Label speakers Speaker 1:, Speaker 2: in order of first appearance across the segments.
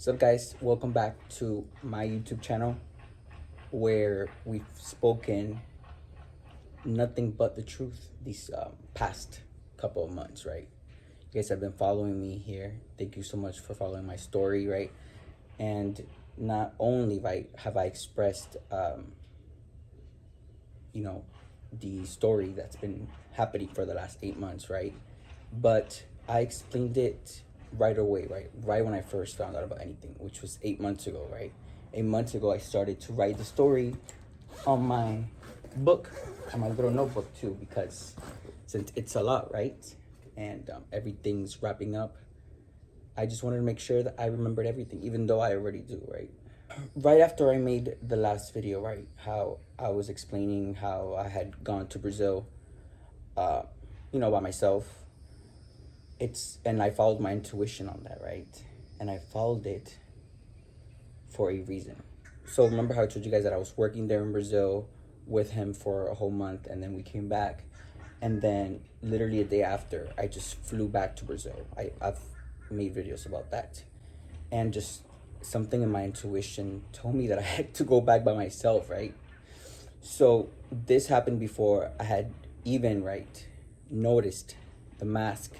Speaker 1: So guys, welcome back to my YouTube channel where we've spoken nothing but the truth these past couple of months, right? You guys have been following me here. Thank you so much for following my story, right? And not only have I expressed the story that's been happening for the last 8 months, right? But I explained it right away, right when I first found out about anything, which was 8 months ago, right? 8 months ago I started to write the story on my book, on my little notebook too, because since it's a lot, right? And everything's wrapping up, I just wanted to make sure that I remembered everything, even though I already do, right? Right after I made the last video, right, how I was explaining how I had gone to Brazil, by myself, and I followed my intuition on that, right? And I followed it for a reason. So remember how I told you guys that I was working there in Brazil with him for a whole month, and then we came back, and then literally a day after, I just flew back to Brazil. I've made videos about that, and just something in my intuition told me that I had to go back by myself, right? So this happened before I had even, right, noticed the mask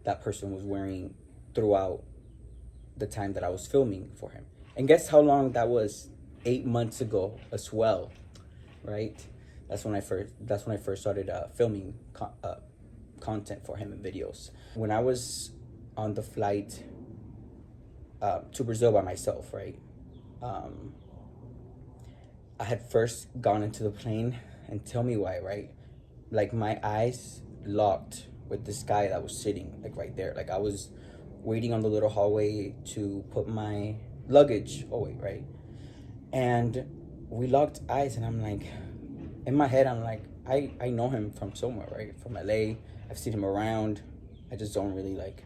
Speaker 1: that person was wearing throughout the time that I was filming for him. And guess how long that was? 8 months ago as well, right? That's when I first started filming content for him and videos. When I was on the flight to Brazil by myself, right? I had first gone into the plane, and tell me why, right? Like my eyes locked with this guy that was sitting like right there. Like I was waiting on the little hallway to put my luggage away, right? And we locked eyes, and I'm like, in my head, I'm like, I know him from somewhere, right? From LA. I've seen him around. I just don't really like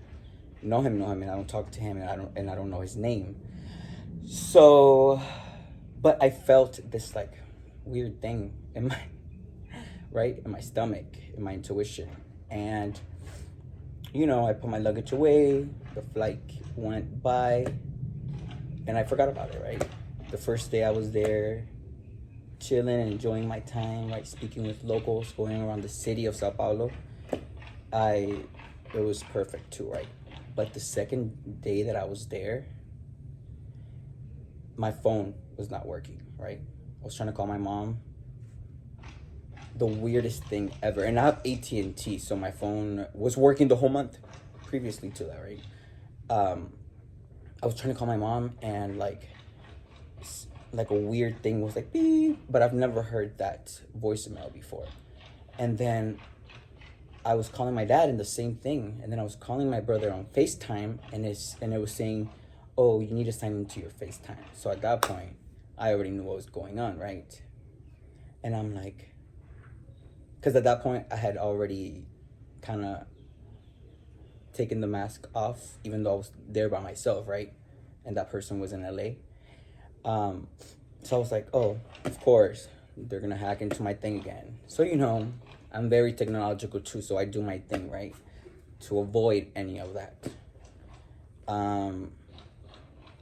Speaker 1: know him, and I don't talk to him, and I don't know his name. So, but I felt this like weird thing in my in my stomach, in my intuition. And I put my luggage away, the flight went by, and I forgot about it, right? The first day I was there, chilling and enjoying my time, right? Speaking with locals, going around the city of Sao Paulo. It was perfect too, right? But the second day that I was there, my phone was not working, right? I was trying to call my mom. The weirdest thing ever. And I have AT&T, so my phone was working the whole month previously to that, right? I was trying to call my mom, and like a weird thing was like beep, but I've never heard that voicemail before. And then I was calling my dad, and the same thing. And then I was calling my brother on FaceTime, and it was saying, oh, you need to sign into your FaceTime. So at that point, I already knew what was going on, right? And I'm like, because at that point, I had already kind of taken the mask off, even though I was there by myself, right? And that person was in LA. So I was like, oh, of course, they're going to hack into my thing again. So, I'm very technological too, so I do my thing, right? To avoid any of that. And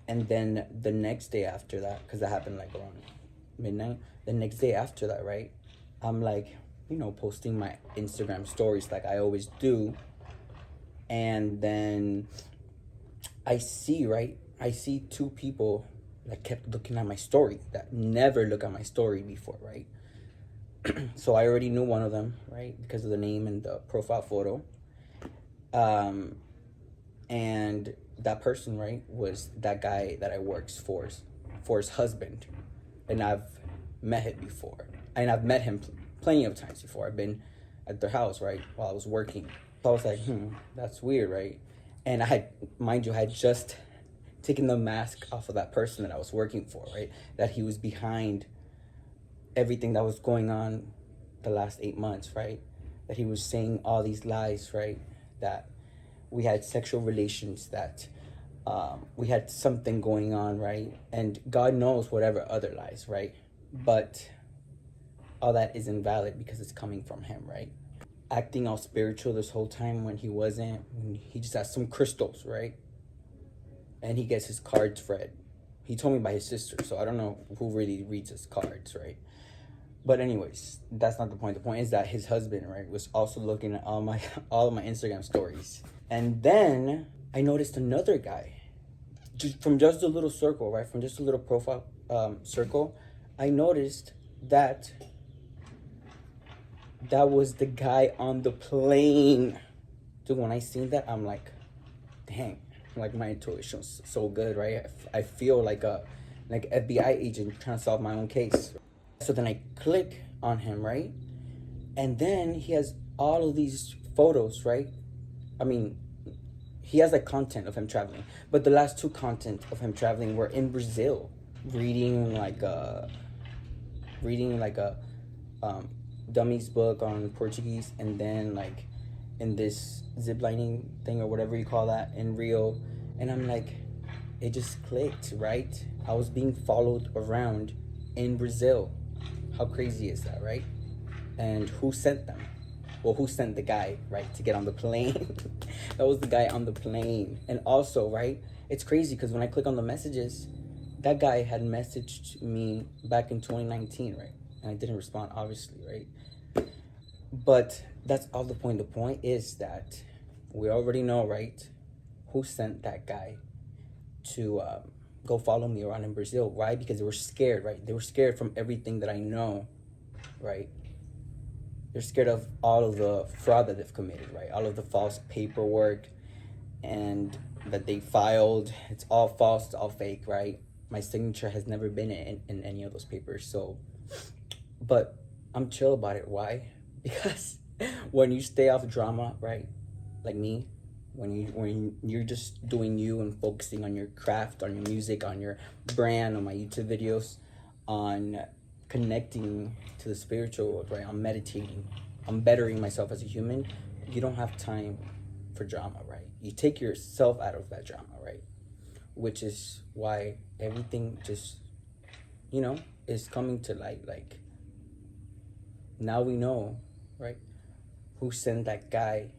Speaker 1: then the next day after that, because that happened like around midnight, the next day after that, right? I'm like, posting my Instagram stories like I always do. And then I see two people that kept looking at my story that never look at my story before, right? So I already knew one of them, right? Because of the name and the profile photo. And that person, right, was that guy that I works for his husband. And I've met him before. And I've met him plenty of times before. I've been at their house, right, while I was working. So I was like, that's weird, right? And I had just taken the mask off of that person that I was working for, right? That he was behind everything that was going on the last 8 months, right? That he was saying all these lies, right? That we had sexual relations, that we had something going on, right? And God knows whatever other lies, right? But all that is invalid because it's coming from him, right? Acting all spiritual this whole time when he wasn't, when he just had some crystals, right? and he gets his cards read. He told me by his sister, so I don't know who really reads his cards, right? But anyways, that's not the point. The point is that his husband, right, was also looking at all of my Instagram stories. And then I noticed another guy, from just a little circle, right, from just a little profile circle. I noticed that was the guy on the plane. Dude, when I seen that, I'm like, dang, like my intuition's so good, right? I feel like a FBI agent trying to solve my own case. So then I click on him, right? And then he has all of these photos, right? I mean, he has like content of him traveling, but the last two content of him traveling were in Brazil, reading like a dummy's book on Portuguese, and then like in this ziplining thing or whatever you call that in Rio. And I'm like, it just clicked, right? I was being followed around in Brazil. How crazy is that, right? And who sent them? Well, who sent the guy, right, to get on the plane? That was the guy on the plane. And also, right, it's crazy because when I click on the messages, that guy had messaged me back in 2019, right? And I didn't respond, obviously, right? But that's all the point. The point is that we already know, right, who sent that guy to go follow me around in Brazil. Why? Because they were scared, right? They were scared from everything that I know, right? They're scared of all of the fraud that they've committed, right? All of the false paperwork and that they filed. It's all false, it's all fake, right? My signature has never been in any of those papers. So, but I'm chill about it. Why? Because when you stay off drama, right? Like me, when you're just doing you and focusing on your craft, on your music, on your brand, on my YouTube videos, on connecting to the spiritual world, right? I'm meditating, I'm bettering myself as a human. You don't have time for drama, right? You take yourself out of that drama, right? Which is why everything just, is coming to light. Like, now we know, right, who sent that guy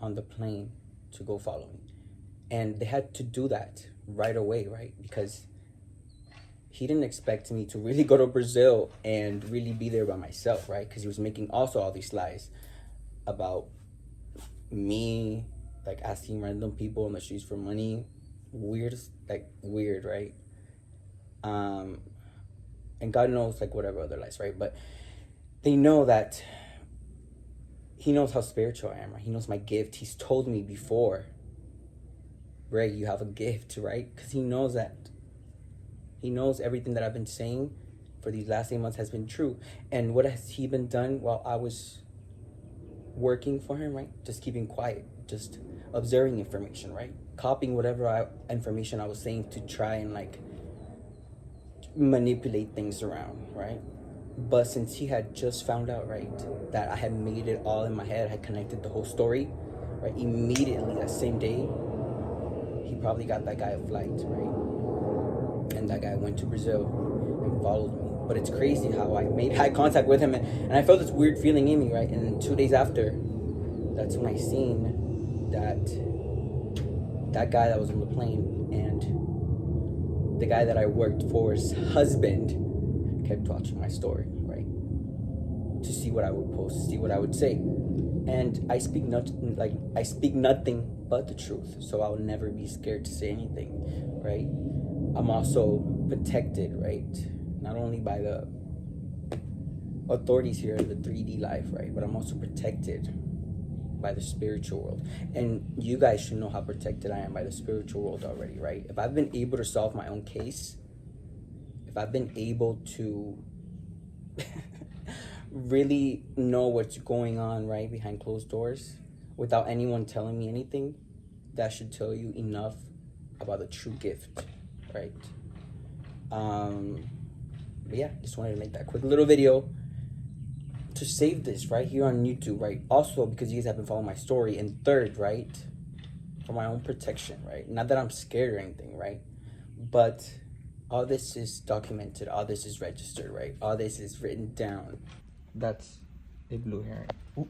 Speaker 1: on the plane to go follow me. And they had to do that right away, right? Because he didn't expect me to really go to Brazil and really be there by myself, right? Because he was making also all these lies about me, like asking random people on the streets for money. Weird, right? And God knows, like, whatever other lies, right? But they know that he knows how spiritual I am, right? He knows my gift. He's told me before, Ray, you have a gift, right? Because he knows that. He knows everything that I've been saying for these last 8 months has been true. And what has he been done while I was working for him, right? Just keeping quiet, just observing information, right? Copying whatever information I was saying to try and like manipulate things around, right? But since he had just found out, right, that I had made it all in my head, I had connected the whole story, right? Immediately that same day, he probably got that guy a flight, right? And that guy went to Brazil and followed me. But it's crazy how I made eye contact with him, and I felt this weird feeling in me, right? And then 2 days after, that's when I seen that guy that was on the plane and the guy that I worked for's husband kept watching my story, right? To see what I would post, to see what I would say. And I speak nothing but the truth. So I'll never be scared to say anything, right? I'm also protected, right? Not only by the authorities here in the 3D life, right? But I'm also protected by the spiritual world. And you guys should know how protected I am by the spiritual world already, right? If I've been able to solve my own case, if I've been able to really know what's going on, right, behind closed doors without anyone telling me anything, that should tell you enough about the true gift, right? But yeah, just wanted to make that quick little video to save this right here on YouTube, right? Also, because you guys have been following my story. And third, right, for my own protection, right? Not that I'm scared or anything, right? But all this is documented. All this is registered, right? All this is written down. That's a blue heron. Ooh.